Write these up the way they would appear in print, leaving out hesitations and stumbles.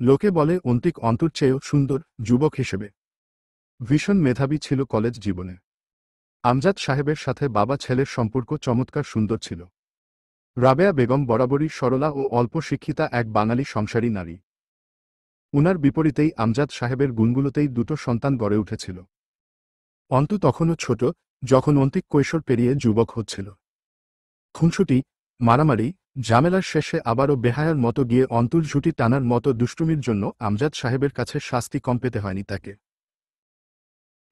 লোকে বলে অন্তিক অন্তুর চেয়েও সুন্দর যুবক হিসেবে। ভীষণ মেধাবী ছিল কলেজ জীবনে। আমজাদ সাহেবের সাথে বাবা ছেলের সম্পর্ক চমৎকার সুন্দর ছিল। রাবেয়া বেগম বরাবরই সরলা ও অল্প শিক্ষিতা এক বাঙালি সংসারী নারী। উনার বিপরীতেই আমজাদ সাহেবের গুণগুলোতেই দুটো সন্তান গড়ে উঠেছিল। অন্তু তখনও ছোট, যখন অন্তিক কৈশোর পেরিয়ে যুবক হচ্ছিল। খুনসুটি, মারামারি, ঝামেলার শেষে আবারও বেহায়ার মতো গিয়ে অন্তুর ঝুঁটি টানার মতো দুষ্টুমির জন্য আমজাদ সাহেবের কাছে শাস্তি কম পেতে হয়নি তাকে।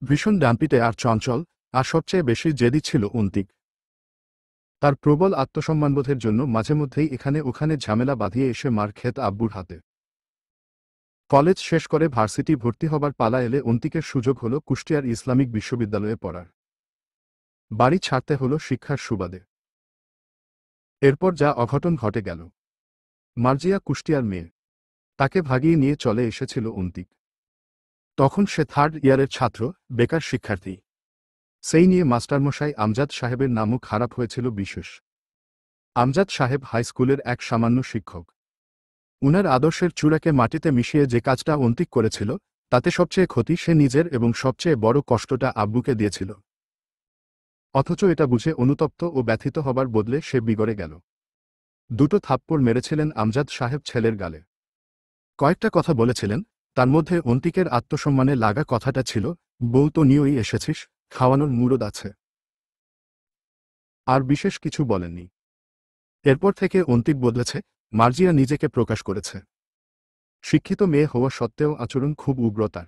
ভীষণ ডানপিটে আর চঞ্চল, আর সবচেয়ে বেশি জেদি ছিল অন্তিক। তার প্রবল আত্মসম্মানবোধের জন্য মাঝেমধ্যেই এখানে ওখানে ঝামেলা বাঁধিয়ে এসে মার খেত আব্বুর হাতে। কলেজ শেষ করে ভার্সিটি ভর্তি হবার পালা এলে অন্তিকের সুযোগ হল কুষ্টিয়ার ইসলামিক বিশ্ববিদ্যালয়ে পড়ার। বাড়ি ছাড়তে হল শিক্ষার সুবাদে। এরপর যা অঘটন ঘটে গেল। মার্জিয়া কুষ্টিয়ার মেয়ে, তাকে ভাগিয়ে নিয়ে চলে এসেছিল অন্তিক। তখন সে 3rd ইয়ারের ছাত্র, বেকার শিক্ষার্থী। সেই নিয়ে মাস্টারমশাই আমজাদ সাহেবের নামও খারাপ হয়েছিল বিশেষ। আমজাদ সাহেব হাই স্কুলের এক সামান্য শিক্ষক। উনার আদর্শের চূড়াকে মাটিতে মিশিয়ে যে কাজটা অন্তিক করেছিল, তাতে সবচেয়ে ক্ষতি সে নিজের এবং সবচেয়ে বড় কষ্টটা আব্বুকে দিয়েছিল। অথচ এটা বুঝে অনুতপ্ত ও ব্যথিত হবার বদলে সে বিগড়ে গেল। 2টো থাপ্পড় মেরেছিলেন আমজাদ সাহেব ছেলের গালে। কয়েকটা কথা বলেছিলেন, তার মধ্যে অন্তিকের আত্মসম্মানে লাগা কথাটা ছিল, বউ তো নিয়েই এসেছিস, খাওয়ানোর মুরদ আছে। আর বিশেষ কিছু বলেননি। এরপর থেকে অন্তিক বদলেছে, মার্জিয়া নিজেকে প্রকাশ করেছে। শিক্ষিত মেয়ে হওয়া সত্ত্বেও আচরণ খুব উগ্র তার।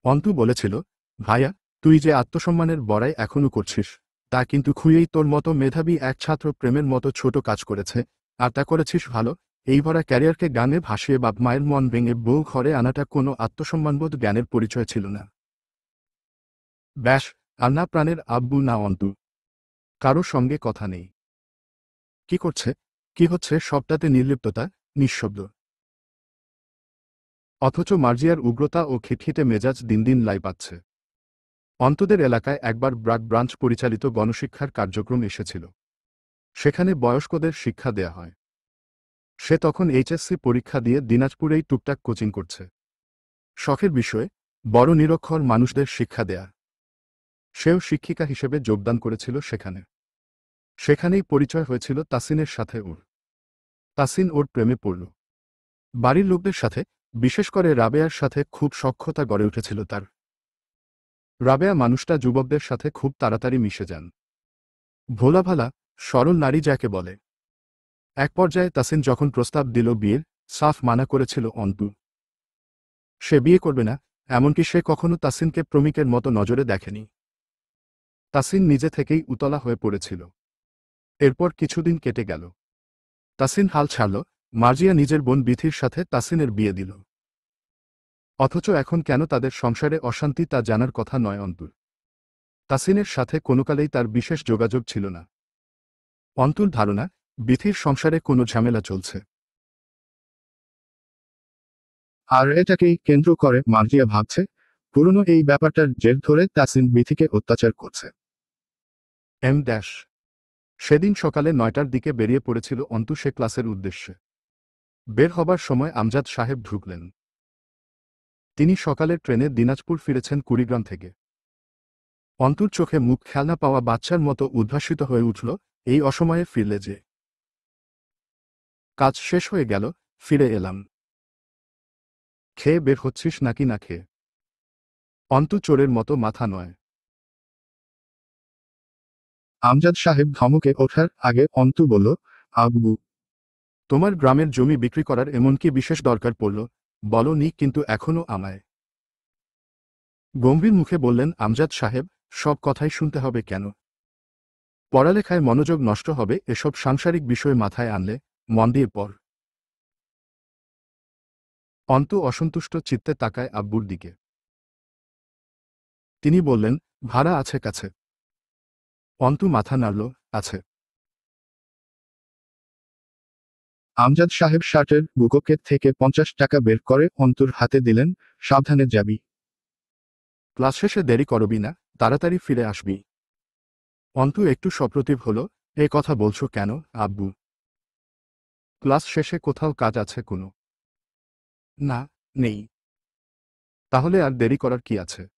অন্তু বলেছিল, ভাইয়া, তুই যে আত্মসম্মানের বড়াই এখনও করছিস, তা কিন্তু খুঁয়েই তোর মতো মেধাবী এক ছাত্র প্রেমের মতো ছোট কাজ করেছে, আর তা করেছিস ভালো। এই ভরা ক্যারিয়ারকে গানে ভাসিয়ে বাপ মায়ের মন ভেঙে বউ ঘরে আনাটা কোনো আত্মসম্মানবোধ জ্ঞানের পরিচয় ছিল না। ব্যাস, আর না প্রাণের আব্বু না অন্তু। কারো সঙ্গে কথা নেই। কি করছে, কি হচ্ছে সবটাতে নির্লিপ্ততা, নিঃশব্দ। অথচ মার্জিয়ার উগ্রতা ও খিটখিটে মেজাজ দিন দিন লাই পাচ্ছে। অন্তদের এলাকায় একবার ব্রাক ব্রাঞ্চ পরিচালিত গণশিক্ষার কার্যক্রম এসেছিল। সেখানে বয়স্কদের শিক্ষা দেয়া হয়। সে তখন এইচএসসি পরীক্ষা দিয়ে দিনাজপুরেই টুকটাক কোচিং করছে। শখের বিষয়ে বড় নিরক্ষর মানুষদের শিক্ষা দেয়া। সেও শিক্ষিকা হিসেবে যোগদান করেছিল সেখানে। সেখানেই পরিচয় হয়েছিল তাসিনের সাথে ওর। তাসিন ওর প্রেমে পড়ল। বাড়ির লোকদের সাথে, বিশেষ করে রাবেয়ার সাথে খুব সখ্যতা গড়ে উঠেছিল তার। রাবেয়া মানুষটা যুবকদের সাথে খুব তাড়াতাড়ি মিশে যান। ভোলাভালা, সরল নারী যাকে বলে। এক পর্যায়ে তাসিন যখন প্রস্তাব দিল বিয়ের, সাফ মানা করেছিল অন্তু। সে বিয়ে করবে না, এমনকি সে কখনো তাসিনকে প্রেমিকের মতো নজরে দেখেনি। তাসিন নিজে থেকেই উতলা হয়ে পড়েছিল। এরপর কিছুদিন কেটে গেল। তাসিন হাল ছাড়ল, মার্জিয়া নিজের বোন বিথির সাথে তাসিনের বিয়ে দিল। অথচ এখন কেন তাদের সংসারে অশান্তি তা জানার কথা নয় অন্তুর। তাসিনের সাথে কোনোকালেই তার বিশেষ যোগাযোগ ছিল না। অন্তুর ধারণা, বিথির সংসারে কোনো ঝামেলা চলছে। আর এটাকেই কেন্দ্র করে মার্জিয়া ভাবছে, পুরনো এই ব্যাপারটার জের ধরে তাসিন বিথিকে অত্যাচার করছে। এম ড্যাশ সেদিন সকালে 9টার দিকে বেরিয়ে পড়েছিল অন্তু সে ক্লাসের উদ্দেশ্যে। বের হবার সময় আমজাদ সাহেব ঢুকলেন। তিনি সকালের ট্রেনে দিনাজপুর ফিরেছেন কুড়িগ্রাম থেকে। অন্তুর চোখে মুখ খেলনা পাওয়া বাচ্চার মতো উদ্ভাসিত হয়ে উঠল, এই অসময়ে ফিরলে যে। কাজ শেষ হয়ে গেল, ফিরে এলাম। খেয়ে বের হচ্ছিস নাকি না খেয়ে? অন্তু চোরের মতো মাথা নয়। আমজাদ সাহেব ধমকে ওঠার আগে অন্তু বলল, আব্বু, তোমার গ্রামের জমি বিক্রি করার এমন কি বিশেষ দরকার পড়ল, বলো নি কিন্তু এখনো আমায়? গম্ভীর মুখে বললেন আমজাদ সাহেব, সব কথাই শুনতে হবে কেন? পড়ালেখায় মনোযোগ নষ্ট হবে এসব সাংসারিক বিষয় মাথায় আনলে, মন দিয়ে পড়। অন্তু অসন্তুষ্ট চিত্তে তাকায় আব্বুর দিকে। তিনি বললেন, ভাড়া আছে কাছে? অন্তু মাথা নাড়ল, আছে। আমজাদ সাহেব শার্টের বুকপকেট থেকে 50 টাকা বের করে অন্তুর হাতে দিলেন, সাবধানে যাবি। ক্লাস শেষে দেরি করবি না, তাড়াতাড়ি ফিরে আসবি। অন্তু একটু সপ্রতিভ হল, এ কথা বলছো কেন, আব্বু? ক্লাস শেষে কোথাও কাজ আছে কোনো? না, নেই। তাহলে আর দেরি করার কি আছে?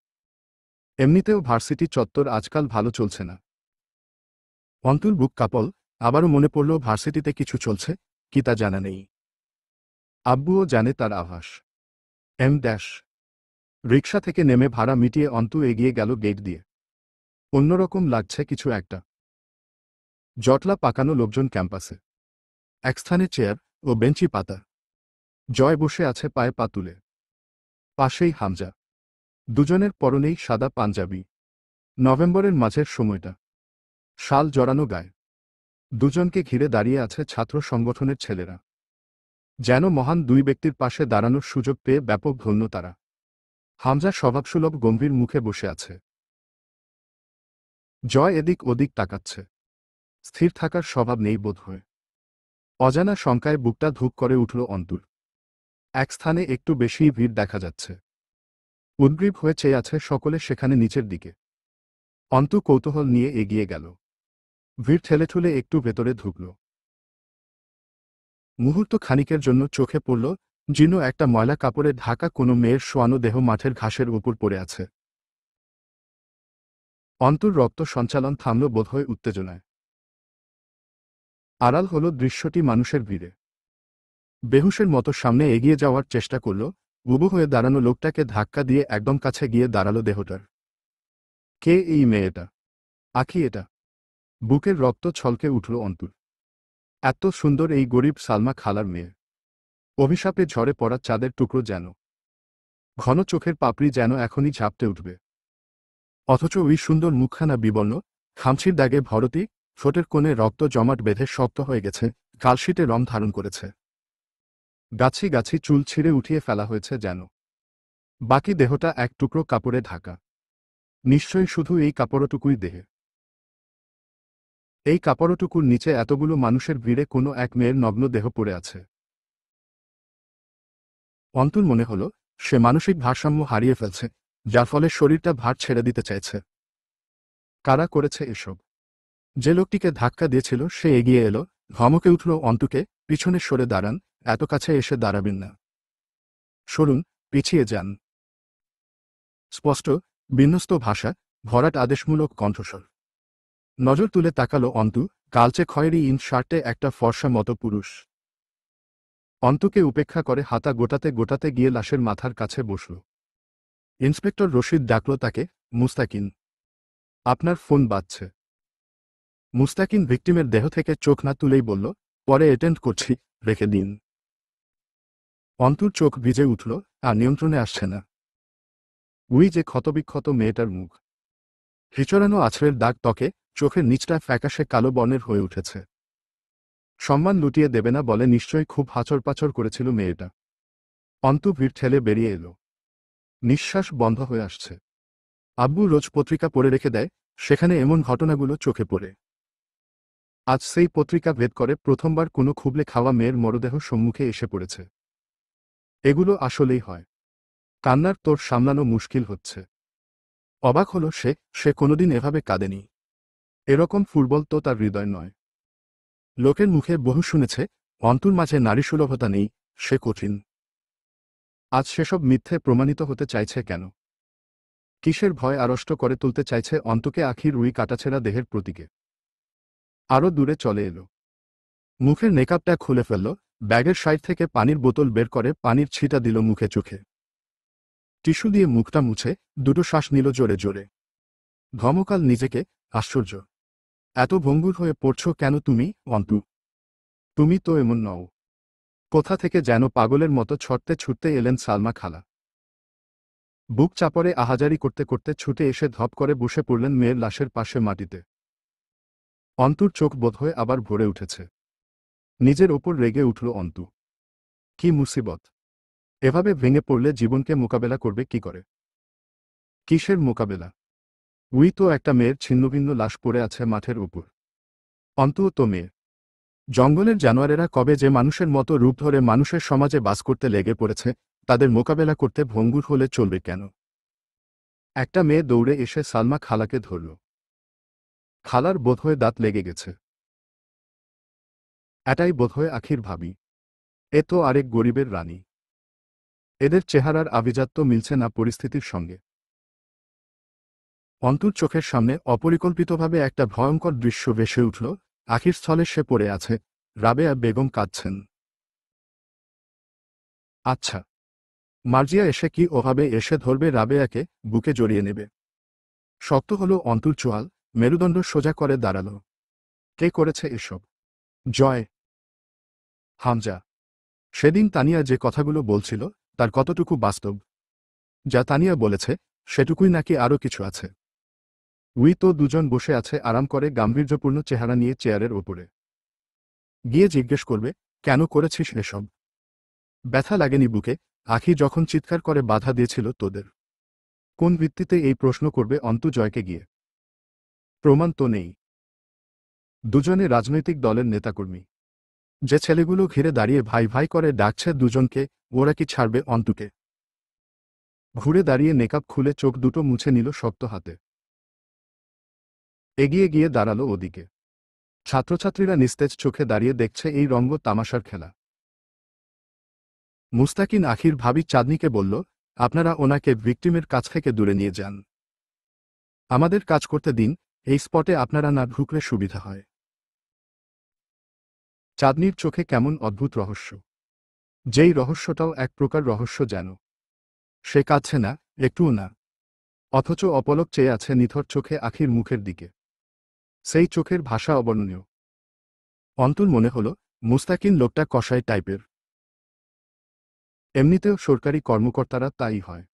এমনিতেও ভার্সিটি চত্বর আজকাল ভালো চলছে না। অন্তুর বুক কাঁপল, আবারও মনে পড়ল ভার্সিটিতে কিছু চলছে, কি তা জানা নেই। আব্বুও জানে তার আভাস। M dash. রিকশা থেকে নেমে ভাড়া মিটিয়ে অন্তু এগিয়ে গেল গেট দিয়ে। অন্যরকম লাগছে কিছু একটা। জটলা পাকানো লোকজন ক্যাম্পাসে। এক স্থানে চেয়ার ও বেঞ্চি পাতা। জয় বসে আছে পায়ে পা তুলে। পাশেই হামজা। দুজনের পরনেই সাদা পাঞ্জাবি। নভেম্বরের মাঝের সময়টা। শাল জড়ানো গায়ে। দুজনকে ঘিরে দাঁড়িয়ে আছে ছাত্র সংগঠনের ছেলেরা। যেন মহান দুই ব্যক্তির পাশে দাঁড়ানোর সুযোগ পেয়ে ব্যাপক ধন্য তারা। হামজা স্বভাবসুলভ গম্ভীর মুখে বসে আছে। জয় এদিক ওদিক তাকাচ্ছে। স্থির থাকার স্বভাব নেই বোধহয়। অজানা শঙ্কায় বুকটা ধুক করে উঠল অন্তুর। এক স্থানে একটু বেশিই ভিড় দেখা যাচ্ছে। উদ্গ্রীব হয়ে চেয়ে আছে সকলে সেখানে নিচের দিকে। অন্তু কৌতূহল নিয়ে এগিয়ে গেল। ভিড় ঠেলেঠুলে একটু ভেতরে ঢুকল। মুহূর্ত খানিকের জন্য চোখে পড়ল জীর্ণ একটা ময়লা কাপড়ে ঢাকা কোনো মেয়ের শোয়ানো দেহ মাঠের ঘাসের উপর পড়ে আছে। অন্তুর রক্ত সঞ্চালন থামল বোধহয় উত্তেজনায়। আড়াল হল দৃশ্যটি মানুষের ভিড়ে। বেহুশের মতো সামনে এগিয়ে যাওয়ার চেষ্টা করল, উবু হয়ে দাঁড়ানো লোকটাকে ধাক্কা দিয়ে একদম কাছে গিয়ে দাঁড়ালো দেহটার। কে এই মেয়েটা? আখি এটা? বুকের রক্ত ছলকে উঠল অন্তুর। এত সুন্দর এই গরিব সালমা খালার মেয়ে। অভিশাপে ঝরে পড়া চাঁদের টুকরো যেন। ঘন চোখের পাপড়ি যেন এখনই ঝাপটে উঠবে। অথচ ওই সুন্দর মুখখানা বিবর্ণ, খামছির দাগে ভরতি, ঠোঁটের কোণে রক্ত জমাট বেঁধে শক্ত হয়ে গেছে, কালশিটে রং ধারণ করেছে। গাছি গাছি চুল ছিঁড়ে উঠিয়ে ফেলা হয়েছে যেন। বাকি দেহটা এক টুকরো কাপড়ে ঢাকা। নিশ্চয়ই শুধু এই কাপড়টুকুই দেহে। এই কাপড়টুকুর নিচে এতগুলো মানুষের ভিড়ে কোনো এক মেয়ের নগ্ন দেহ পড়ে আছে। অন্তুর মনে হল সে মানসিক ভারসাম্য হারিয়ে ফেলছে, যার ফলে শরীরটা ভার ছেড়ে দিতে চাইছে। কারা করেছে এসব? যে লোকটিকে ধাক্কা দিয়েছিল সে এগিয়ে এলো, ধমকে উঠল অন্তুকে, পিছনে সরে দাঁড়ান, এত কাছে এসে দাঁড়াবেন না। সরুন, পিছিয়ে যান। স্পষ্ট, বিন্যস্ত ভাষা, ভরাট আদেশমূলক কণ্ঠস্বর। নজর তুলে তাকালো অন্তু, কালচে খয়েরি ইন শার্টে একটা ফর্সা মতো পুরুষ। অন্তুকে উপেক্ষা করে হাতা গোটাতে গোটাতে গিয়ে লাশের মাথার কাছে বসল। ইন্সপেক্টর রশিদ ডাকল তাকে, মুস্তাকিন। আপনার ফোন বাজছে। মুস্তাকিন ভিকটিমের দেহ থেকে চোখ না তুলেই বলল, পরে অ্যাটেন্ড করছি, রেখে দিন। অন্তুর চোখ ভিজে উঠল, আর নিয়ন্ত্রণে আসছে না। উই যে ক্ষতবিক্ষত মেয়েটার মুখ। হিচড়ানো আছড়ের দাগ ত্বকে, চোখের নিচটা ফ্যাকাশে কালো বর্ণের হয়ে উঠেছে। সম্মান লুটিয়ে দেবে না বলে নিশ্চয়ই খুব হাচড়-পাচড় করেছিল মেয়েটা। অন্তু ভিড় ঠেলে বেরিয়ে এলো। নিঃশ্বাস বন্ধ হয়ে আসছে। আব্বু রোজ পত্রিকা পড়ে রেখে দেয়, সেখানে এমন ঘটনাগুলো চোখে পড়ে। আজ সেই পত্রিকা ভেদ করে প্রথমবার কোনো খুবলে খাওয়া মেয়ের মরদেহ সম্মুখে এসে পড়েছে। এগুলো আসলেই হয়। কান্নার তোর সামলানো মুশকিল হচ্ছে। অবাক হলো সে কোনোদিন এভাবে কাঁদেনি। এরকম ফুটবল তো তার হৃদয় নয়। লোকের মুখে বহু শুনেছে, অন্তুর মাঝে নারীসুলভতা নেই, সে কঠিন। আজ সেসব মিথ্যে প্রমাণিত হতে চাইছে কেন? কিসের ভয় আড়ষ্ট করে তুলতে চাইছে অন্তুকে আখির রুই কাটাছেঁড়া দেহের প্রতীকে? আরও দূরে চলে এলো। মুখের নেকাবটা খুলে ফেলল, ব্যাগের সাইড থেকে পানির বোতল বের করে পানির ছিটা দিল মুখে চোখে। টিস্যু দিয়ে মুখটা মুছে দুটো শ্বাস নিল জোরে জোরে। ধমকাল নিজেকে, আশ্চর্য। এত ভঙ্গুর হয়ে পড়ছ কেন তুমি, অন্তু? তুমি তো এমন নও। কোথা থেকে যেন পাগলের মতো ছটতে ছুটতে এলেন সালমা খালা। বুক চাপড়ে আহাজারি করতে করতে ছুটে এসে ধপ করে বসে পড়লেন মেয়ের লাশের পাশে মাটিতে। অন্তুর চোখ বোধহয় আবার ভরে উঠেছে। নিজের ওপর রেগে উঠল অন্তু। কি মুসিবত! এভাবে ভেঙে পড়লে জীবনকে মোকাবেলা করবে কি করে? কিসের মোকাবেলা? উই তো একটা মেয়ের ছিন্নভিন্ন লাশ পড়ে আছে মাঠের উপর। অন্তুও তো মেয়ে। জঙ্গলের জানোয়ারেরা কবে যে মানুষের মতো রূপ ধরে মানুষের সমাজে বাস করতে লেগে পড়েছে, তাদের মোকাবেলা করতে ভঙ্গুর হলে চলবে কেন? একটা মেয়ে দৌড়ে এসে সালমা খালাকে ধরল। খালার বোধহয় দাঁত লেগে গেছে। এটাই বোধহয় আখির ভাবি। এ তো আরেক গরিবের রানী। এদের চেহারার আভিজাত্য মিলছে না পরিস্থিতির সঙ্গে। অন্তুর চোখের সামনে অপরিকল্পিতভাবে একটা ভয়ঙ্কর দৃশ্য ভেসে উঠল। আখির স্থলে সে পড়ে আছে, রাবেয়া বেগম কাঁদছেন। আচ্ছা, মার্জিয়া এসে কি ওভাবে এসে ধরবে রাবেয়াকে, বুকে জড়িয়ে নেবে? শক্ত হলো অন্তুর চোয়াল, মেরুদণ্ড সোজা করে দাঁড়াল। কে করেছে এসব? জয়। হামজা। সেদিন তানিয়া যে কথাগুলো বলছিল তার কতটুকু বাস্তব? যা তানিয়া বলেছে সেটুকুই নাকি আরও কিছু আছে? তো দুজন বসে আছে আরাম করে গাম্ভীর্যপূর্ণ চেহারা নিয়ে চেয়ারের ওপরে। গিয়ে জিজ্ঞেস করবে, কেন করেছিস এসব? ব্যথা লাগেনি বুকে? আখি যখন চিৎকার করে বাধা দিয়েছিল তোদের? কোন ভিত্তিতে এই প্রশ্ন করবে অন্তু জয়কে গিয়ে? প্রমাণ তো নেই। দুজনে রাজনৈতিক দলের নেতাকর্মী। যে ছেলেগুলো ঘিরে দাঁড়িয়ে ভাই ভাই করে ডাকছে দুজনকে, ওরা কি ছাড়বে অন্তুকে? ঘুরে দাঁড়িয়ে নেকাব খুলে চোখ দুটো মুছে নিল শক্ত হাতে। এগিয়ে গিয়ে দাঁড়ালো ওদিকে। ছাত্রছাত্রীরা নিস্তেজ চোখে দাঁড়িয়ে দেখছে এই রঙ্গ তামাশার খেলা। মুস্তাকিন আখির ভাবি চাঁদনিকে বলল, আপনারা ওনাকে ভিকটিমের কাছ থেকে দূরে নিয়ে যান। আমাদের কাজ করতে দিন, এই স্পটে আপনারা না ঢুকলে সুবিধা হয়। চাঁদনির চোখে কেমন অদ্ভুত রহস্য, যেই রহস্যটাও এক প্রকার রহস্য যেন। সে কাঁদছে না, একটুও না, অথচ অপলক চেয়ে আছে নিথর চোখে আখির মুখের দিকে। সেই চোখের ভাষা অবর্ণনীয়। অন্তুর মনে হল মুস্তাকিন লোকটা কসাই টাইপের। এমনিতেও সরকারি কর্মকর্তারা তাই হয়।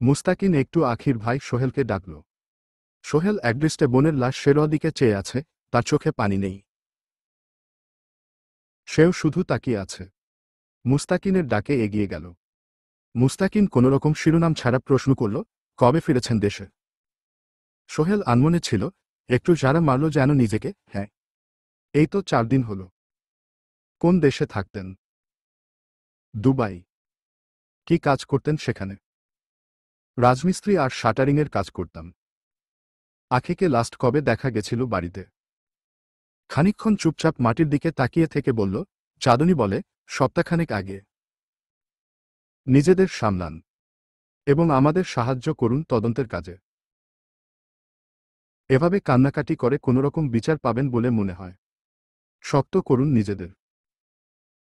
মুস্তাকিন একটু আখির ভাই সোহেলকে ডাকল। সোহেল একদৃষ্টে বোনের লাশ সেরোয়া দিকে চেয়ে আছে, তার চোখে পানি নেই। সেও শুধু তাকিয়ে আছে। মুস্তাকিনের ডাকে এগিয়ে গেল। মুস্তাকিন কোনোরকম শিরোনাম ছাড়া প্রশ্ন করল, কবে ফিরেছেন দেশে? সোহেল আনমনে ছিল, একটু যারা মারল যেন নিজেকে। হ্যাঁ, এই তো 4 দিন হল। কোন দেশে থাকতেন? দুবাই। কি কাজ করতেন সেখানে? রাজমিস্ত্রি আর শাটারিংয়ের কাজ করতাম। আখিকে লাস্ট কবে দেখা গেছিল বাড়িতে? খানিকক্ষণ চুপচাপ মাটির দিকে তাকিয়ে থেকে বলল, চাঁদনী বলে, সপ্তাহখানেক আগে। নিজেদের সামলান এবং আমাদের সাহায্য করুন তদন্তের কাজে। এভাবে কান্নাকাটি করে কোনোরকম বিচার পাবেন বলে মনে হয়? শক্ত করুন নিজেদের।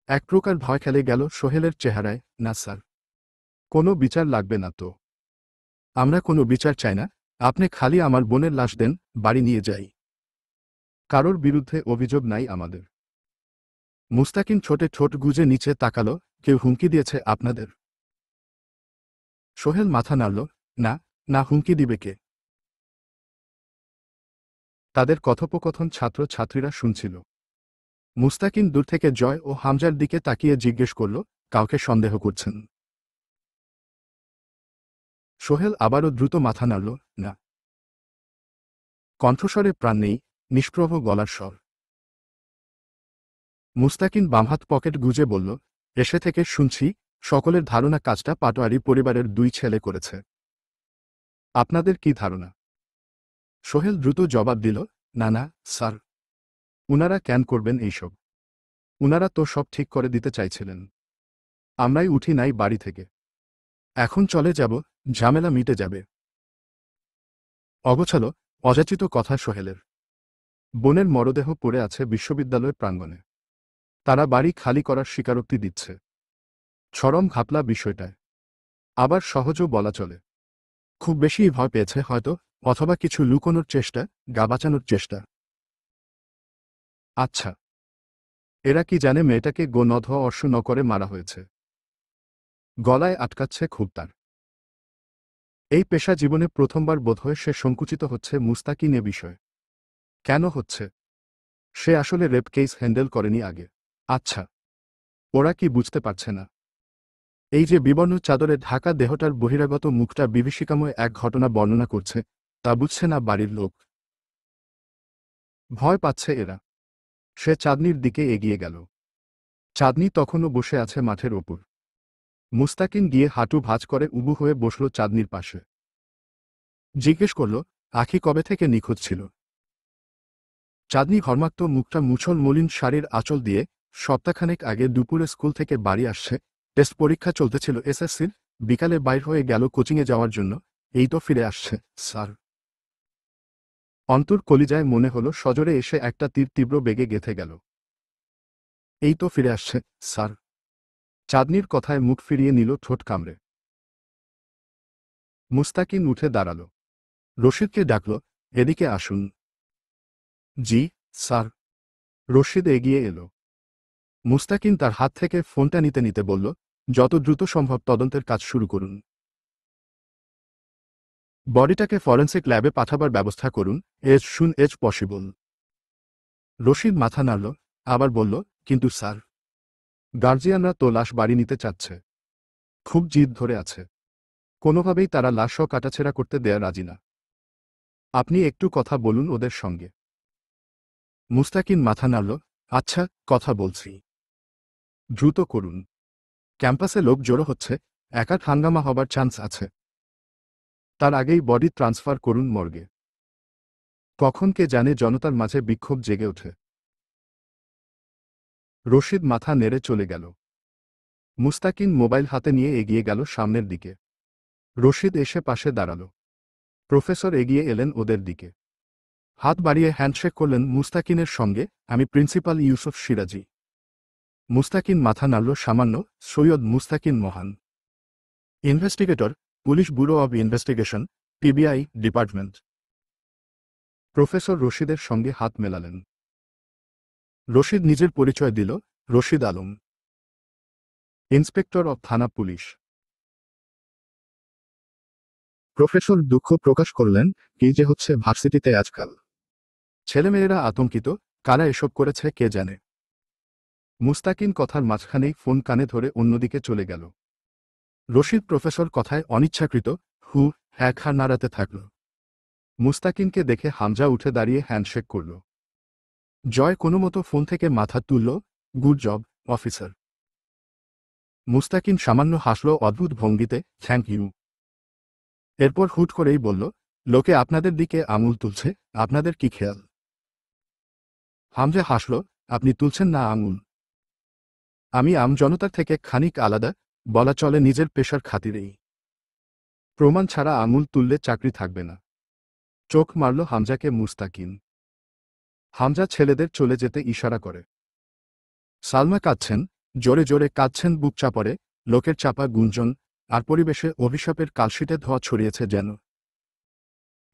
এক প্রকার ভয় খেলে গেল সোহেলের চেহারায়। না স্যার, কোনো বিচার লাগবে না তো। আমরা কোনো বিচার চাই না, আপনি খালি আমার বোনের লাশ দেন, বাড়ি নিয়ে যাই। কারোর বিরুদ্ধে অভিযোগ নাই আমাদের। মুস্তাকিন ছোটে ঠোঁট গুজে নিচে তাকালো, কেউ হুমকি দিয়েছে আপনাদের? সোহেল মাথা নাড়ল, না, না, হুমকি দিবে কে? তাদের কথোপকথন ছাত্র ছাত্রীরা শুনছিল। মুস্তাকিন দূর থেকে জয় ও হামজার দিকে তাকিয়ে জিজ্ঞেস করল, কাউকে সন্দেহ করছেন? সোহেল আবারও দ্রুত মাথা নাড়ল, না। কণ্ঠস্বরে প্রাণ নেই, নিষ্প্রভ গলার স্বর। মুস্তাকিন বামহাত পকেট গুজে বলল, এসে থেকে শুনছি সকলের ধারণা কাজটা পাটোয়ারি পরিবারের 2 ছেলে করেছে। আপনাদের কি ধারণা? সোহেল দ্রুত জবাব দিল, না না স্যার, উনারা কেন করবেন এইসব? উনারা তো সব ঠিক করে দিতে চাইছিলেন। আমরাই উঠি নাই বাড়ি থেকে। এখন চলে যাব, ঝামেলা মিটে যাবে। অগোছালো, অযাচিত কথা সোহেলের। বোনের মরদেহ পড়ে আছে বিশ্ববিদ্যালয় প্রাঙ্গণে। তারা বাড়ি খালি করার স্বীকারোক্তি দিচ্ছে। চরম ঘাপলা বিষয়টায়। আবার সহজও বলা চলে। খুব বেশিই ভয় পেয়েছে হয়তো, অথবা কিছু লুকোনোর চেষ্টা, গা বাঁচানোর চেষ্টা। আচ্ছা, এরা কি জানে মেয়েটাকে গোনধ অর্শ ন করে মারা হয়েছে? গলায় আটকাচ্ছে খুব তার। এই পেশা জীবনে প্রথমবার বোধহয় সে সংকুচিত হচ্ছে মুস্তাকিন এ বিষয়ে। কেন হচ্ছে? সে আসলে রেপ কেস হ্যান্ডেল করেনি আগে। আচ্ছা, ওরা কি বুঝতে পারছে না? এই যে বিবর্ণ চাদরে ঢাকা দেহটার বহিরাগত মুখটা বিভীষিকাময় এক ঘটনা বর্ণনা করছে, তা বুঝছে না বাড়ির লোক। ভয় পাচ্ছে এরা। সে চাঁদনির দিকে এগিয়ে গেল। চাঁদনি তখনও বসে আছে মাঠের ওপর। মুস্তাকিন গিয়ে হাঁটু ভাঁজ করে উবু হয়ে বসল চাঁদনির পাশে। জিজ্ঞেস করল, আখি কবে থেকে নিখোঁজ ছিল? চাঁদনি ঘর্মাক্ত মুখটা মুছল মলিন শাড়ির আঁচল দিয়ে, সপ্তাহখানেক আগে দুপুরে স্কুল থেকে বাড়ি আসছে, টেস্ট পরীক্ষা চলতেছিল এসএসসির। বিকালে বাইর হয়ে গেল কোচিংয়ে যাওয়ার জন্য। এই তো ফিরে আসছে, স্যার। অন্তুর কলিজায় মনে হলো সজোরে এসে একটা তীর তীব্র বেগে গেঁথে গেল। এই তো ফিরে আসছে, স্যার। চাঁদনির কথায় মুখ ফিরিয়ে নিল ঠোঁট কামড়ে। মুস্তাকিন উঠে দাঁড়াল। রশিদকে ডাকল, এদিকে আসুন। জি, স্যার। রশিদ এগিয়ে এলো। মুস্তাকিন তার হাত থেকে ফোনটা নিতে নিতে বলল, যত দ্রুত সম্ভব তদন্তের কাজ শুরু করুন। বডিটাকে ফরেন্সিক ল্যাবে পাঠাবার ব্যবস্থা করুন, as soon as possible. Rashid মাথা নাড়ল, আবার বলল, কিন্তু স্যার, গার্জিয়ানরা তো লাশ বাড়ি নিতে চাচ্ছে। খুব জিদ ধরে আছে। কোনোভাবেই তারা লাশও কাটাছেড়া করতে দেয়া রাজি না। আপনি একটু কথা বলুন ওদের সঙ্গে। মুস্তাকিন মাথা নাড়ল, আচ্ছা, কথা বলছি। দ্রুত করুন। ক্যাম্পাসে লোক জড়ো হচ্ছে, একা হাঙ্গামা হবার চান্স আছে। তার আগেই বডি ট্রান্সফার করুন মর্গে। কখন কে জানে জনতার মাঝে বিক্ষোভ জেগে ওঠে। রশিদ মাথা নেড়ে চলে গেল। মুস্তাকিন মোবাইল হাতে নিয়ে এগিয়ে গেল সামনের দিকে। রশিদ এসে পাশে দাঁড়াল। প্রফেসর এগিয়ে এলেন ওদের দিকে। হাত বাড়িয়ে হ্যান্ডশেক করলেন মুস্তাকিনের সঙ্গে, আমি প্রিন্সিপাল ইউসুফ সিরাজি। মুস্তাকিন মাথা নাড়ল সামান্য, সৈয়দ মুস্তাকিন মহান, investigator, police bureau of investigation, PBI department. Professor রশিদের সঙ্গে হাত মেলালেন। রশিদ নিজের পরিচয় দিল, রশিদ আলম, ইন্সপেক্টর অব থানা পুলিশ। প্রফেসর দুঃখ প্রকাশ করলেন, কি যে হচ্ছে ভার্সিটিতে আজকাল। ছেলেমেয়েরা আতঙ্কিত, কারা এসব করেছে কে জানে। মুস্তাকিন কথার মাঝখানেই ফোন কানে ধরে অন্যদিকে চলে গেল। রশিদ প্রফেসর কথায় অনিচ্ছাকৃত হ্যাঁ নাড়াতে থাকল। মুস্তাকিনকে দেখে হামজা উঠে দাঁড়িয়ে হ্যান্ডশেক করল। জয় কোনোমতো ফোন থেকে মাথা তুলল, গুড জব, অফিসার। মুস্তাকিন সামান্য হাসল অদ্ভুত ভঙ্গিতে, থ্যাংক ইউ। এরপর হুট করেই বলল, লোকে আপনাদের দিকে আঙুল তুলছে, আপনাদের কি খেয়াল? হামজা হাসল, আপনি তুলছেন না আঙুল। আমি জনতার থেকে খানিক আলাদা, বলা চলে নিজের পেশার খাতিরেই। প্রমাণ ছাড়া আঙুল তুললে চাকরি থাকবে না। চোখ মারল হামজাকে মুস্তাকিন। হামজা ছেলেদের চলে যেতে ইশারা করে। সালমা কাঁদছেন, জোরে জোরে কাঁদছেন বুক চাপড়ে, লোকের চাপা গুঞ্জন আর পরিবেশে অভিশাপের কালশিটে ধোঁয়া ছড়িয়েছে যেন।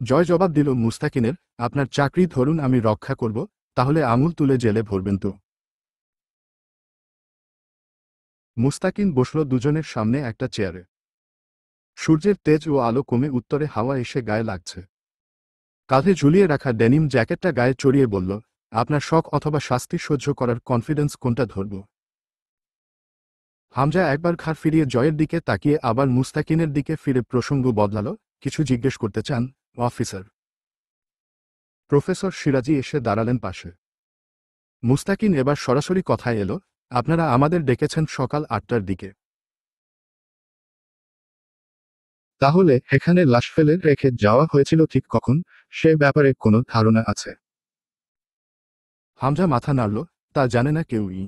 জয় জবাব দিল মুস্তাকিনের, আপনার চাকরি ধরুন আমি রক্ষা করব, তাহলে আঙুল তুলে জেলে ভরবেন তো? মুস্তাকিন বসল দুজনের সামনে একটা চেয়ারে। সূর্যের তেজ ও আলো কমে উত্তরে হাওয়া এসে গায়ে লাগছে। কাঁধে ঝুলিয়ে রাখা ডেনিম জ্যাকেটটা গায়ে চড়িয়ে বলল, আপনার শখ অথবা শাস্তি সহ্য করার কনফিডেন্স কোনটা ধরব? হামজা একবার ঘাড় ফিরিয়ে জয়ের দিকে তাকিয়ে আবার মুস্তাকিনের দিকে ফিরে প্রসঙ্গ বদলাল, কিছু জিজ্ঞেস করতে চান, অফিসার? প্রফেসর সিরাজি এসে দাঁড়ালেন পাশে। মুস্তাকিন এবার সরাসরি কথায় এলো, আপনারা আমাদের ডেকেছেন সকাল 8টার দিকে। তাহলে এখানে লাশ ফেলে রেখে যাওয়া হয়েছিল ঠিক কখন, সে ব্যাপারে কোনো ধারণা আছে? হামজা মাথা নাড়ল, তা জানে না কেউই।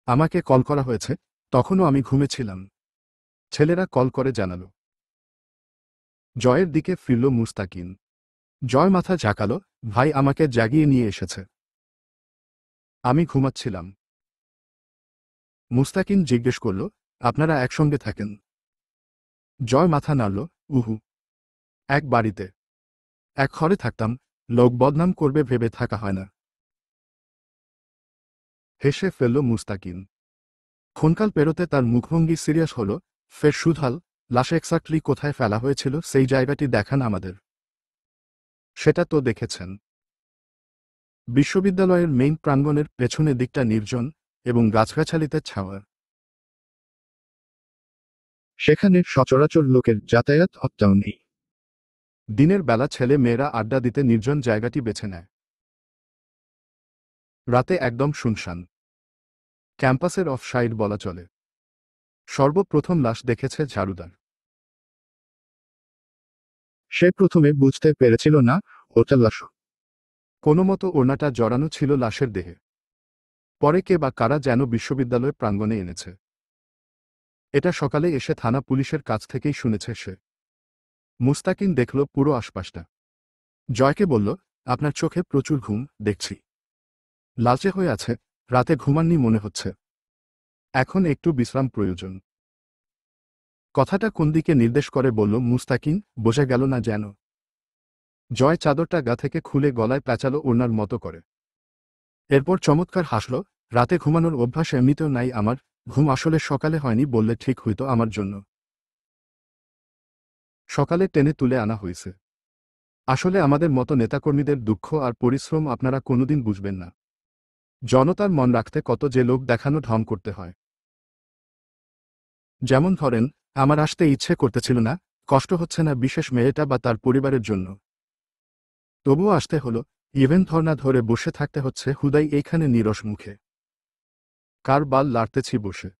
আমাকে কল করা হয়েছে, তখনও আমি ঘুমেছিলাম। ছেলেরা কল করে জানালো। জয়ের দিকে ফিরল মুস্তাকিন। জয় মাথা ঝাঁকালো, ভাই আমাকে জাগিয়ে নিয়ে এসেছে। আমি ঘুমাচ্ছিলাম। মুস্তাকিন জিজ্ঞেস করল, আপনারা একসঙ্গে থাকেন? জয় মাথা নাড়ল, উহু। এক বাড়িতে, এক ঘরে থাকতাম, লোক বদনাম করবে ভেবে থাকা হয় না। হেসে ফেলল মুস্তাকিন। ক্ষণকাল পেরোতে তার মুখভঙ্গি সিরিয়াস হল, ফের সুধাল, লাশ এক্সাক্টলি কোথায় ফেলা হয়েছিল সেই জায়গাটি দেখান আমাদের। সেটা তো দেখেছেন। বিশ্ববিদ্যালয়ের মেইন প্রাঙ্গণের পেছনে দিকটা নির্জন এবং গাছগাছালিতে ছাওয়া। সেখানে সচরাচর লোকের যাতায়াত হত্যাও নেই। দিনের বেলা ছেলে মেয়েরা আড্ডা দিতে নির্জন জায়গাটি বেছে নেয়। রাতে একদম শুনশান। ক্যাম্পাসের অফ সাইড বলা চলে। সর্বপ্রথম লাশ দেখেছে ঝাড়ুদার। সে প্রথমে বুঝতে পেরেছিল না ওটা লাশ। কোনোমতো ওড়নাটা জড়ানো ছিল লাশের দেহে। পরে কে বা কারা যেন বিশ্ববিদ্যালয় প্রাঙ্গণে এনেছে। এটা সকালে এসে থানা পুলিশের কাছ থেকেই শুনেছে সে। মুস্তাকিন দেখল পুরো আশপাশটা। জয়কে বলল, আপনার চোখে প্রচুর ঘুম দেখছি। লালচে হয়ে আছে, রাতে ঘুমাননি মনে হচ্ছে। এখন একটু বিশ্রাম প্রয়োজন। কথাটা কোন দিকে নির্দেশ করে বলল মুস্তাকিন, বোঝা গেল না যেন। জয় চাদরটা গা থেকে খুলে গলায় প্যাঁচালো ওড়নার মতো করে। এরপর চমৎকার হাসল, রাতে ঘুমানোর অভ্যাস এমনিতেও নাই আমার, ঘুম আসলে সকালে হয়নি বললে ঠিক হইতো আমার জন্য। সকালে টেনে তুলে আনা হয়েছে। আসলে আমাদের মতো নেতাকর্মীদের দুঃখ আর পরিশ্রম আপনারা কোনোদিন বুঝবেন না। জনতার মন রাখতে কত যে লোক দেখানো ঢং করতে হয়। যেমন ধরেন, আমার আসতে ইচ্ছে করতেছিল না, কষ্ট হচ্ছে না বিশেষ মেয়েটা বা তার পরিবারের জন্য, তবুও আসতে হলো। ইভেন ধর্না ধরে বসে থাকতে হচ্ছে হুদাই এইখানে নীরস মুখে। কার বাল লাড়তেছি বসে।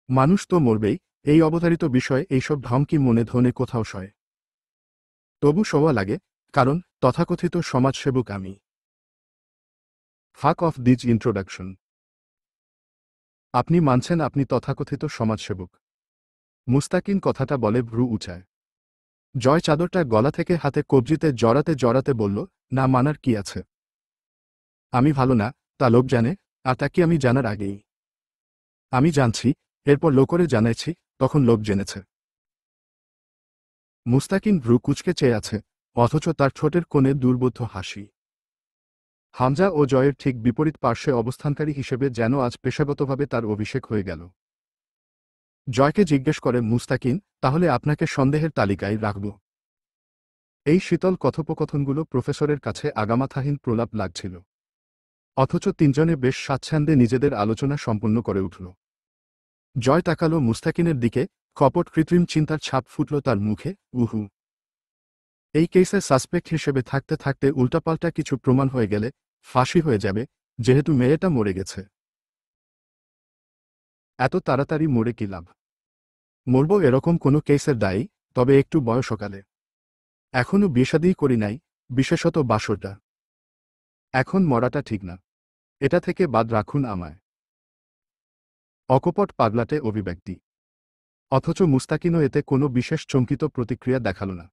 মানুষ তো মরবেই, এই অবধারিত বিষয়ে এইসব ঢং কি মনে ধনে কোথাও সয়। তবু শোয়া লাগে, কারণ তথাকথিত সমাজসেবক আমি। ফাক অফ দিজ ইন্ট্রোডাকশন। আপনি মানছেন আপনি তথাকথিত সমাজসেবক? মুস্তাকিন কথাটা বলে ভ্রু উঁচায়। জয় চাদরটা গলা থেকে হাতে কবজিতে জড়াতে জড়াতে বলল, না মানার কি আছে? আমি ভালো না, তা লোক জানে, আর তা কি আমি জানার আগেই? আমি জানছি, এরপর লোকরে জানাইছি, তখন লোক জেনেছে। মুস্তাকিন ভ্রু কুঁচকে চেয়ে আছে, অথচ তার ঠোঁটের কোণে দুর্বোধ্য হাসি। হামজা ও জয়ের ঠিক বিপরীত পার্শ্বে অবস্থানকারী হিসেবে যেন আজ পেশাগতভাবে তার অভিষেক হয়ে গেল। জয়কে জিজ্ঞেস করে মুস্তাকিন, তাহলে আপনাকে সন্দেহের তালিকায় রাখব? এই শীতল কথোপকথনগুলো প্রফেসরের কাছে আগামাথাহীন প্রলাপ লাগছিল। অথচ তিনজনে বেশ স্বাচ্ছন্দ্যে নিজেদের আলোচনা সম্পন্ন করে উঠল। জয় তাকালো মুস্তাকিনের দিকে, কপট কৃত্রিম চিন্তার ছাপ ফুটল তার মুখে, উহু। এই কেসে সাসপেক্ট হিসেবে থাকতে থাকতে উল্টাপাল্টা কিছু প্রমাণ হয়ে গেলে ফাঁসি হয়ে যাবে, যেহেতু মেয়েটা মরে গেছে। এত তাড়াতাড়ি মরে কি লাভ? মরব এরকম কোনো কেসের দায়ী, তবে একটু বয়সকালে। এখনও বিয়ে-শাদী করি নাই, বিশেষত বাসরটা। এখন মরাটা ঠিক না। এটা থেকে বাদ রাখুন আমায়। অকপট পাগলাটে অভিব্যক্তি। অথচ মুস্তাকিনও এতে কোনো বিশেষ চমকিত প্রতিক্রিয়া দেখাল না।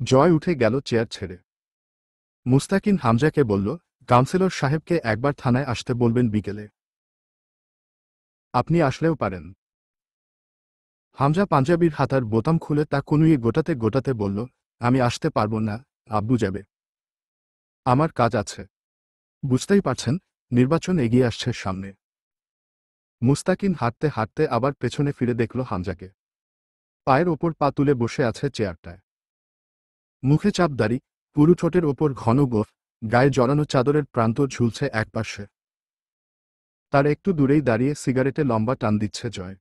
জয় উঠে গেল চেয়ার ছেড়ে। মুস্তাকিন হামজাকে বলল, কাউন্সিলর সাহেবকে একবার থানায় আসতে বলবেন বিকেলে। আপনি আসলেও পারেন। হামজা পাঞ্জাবির হাতার বোতাম খুলে তা কনুইয়ে গোটাতে গোটাতে বলল, আমি আসতে পারব না, আব্বু যাবে। আমার কাজ আছে। বুঝতেই পারছেন, নির্বাচন এগিয়ে আসছে সামনে। মুস্তাকিন হাঁটতে হাঁটতে আবার পেছনে ফিরে দেখল হামজাকে। পায়ের ওপর পা তুলে বসে আছে চেয়ারটায়। মুখে চাপ দাড়ি, পুরু ঠোঁটের ওপর ঘন গোফ, গায়ে জড়ানো চাদরের প্রান্ত ঝুলছে একপাশে। তার একটু দূরেই দাঁড়িয়ে সিগারেটে লম্বা টান দিচ্ছে জয়।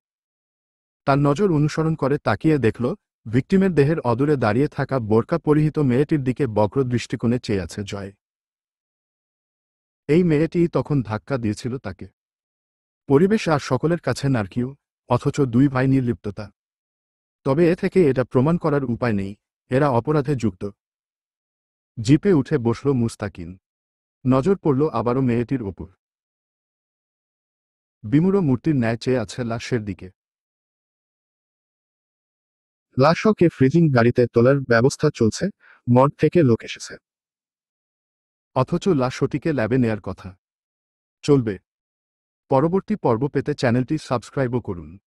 তার নজর অনুসরণ করে তাকিয়ে দেখল, ভিকটিমের দেহের অদূরে দাঁড়িয়ে থাকা বোরকা পরিহিত মেয়েটির দিকে বক্র দৃষ্টিকোণে চেয়ে আছে জয়। এই মেয়েটিই তখন ধাক্কা দিয়েছিল তাকে। পরিবেশ আর সকলের কাছে নারকীয়, অথচ দুই ভাই নির্লিপ্ততা। তবে এ থেকে এটা প্রমাণ করার উপায় নেই, এরা অপরাধে যুক্ত। জিপে উঠে বসল মুস্তাকিন। নজর পড়ল আবারও মেয়েটির ওপর। বিমূঢ় মূর্তির ন্যায় চেয়ে আছে লাশের দিকে। লাশকে ফ্রিজিং গাড়িতে তোলার ব্যবস্থা চলছে, মর্গ থেকে লোক এসেছে। অথচ লাশটিকে ল্যাবে নেয়ার কথা। চলবে। পরবর্তী পর্ব পেতে চ্যানেলটি সাবস্ক্রাইবও করুন।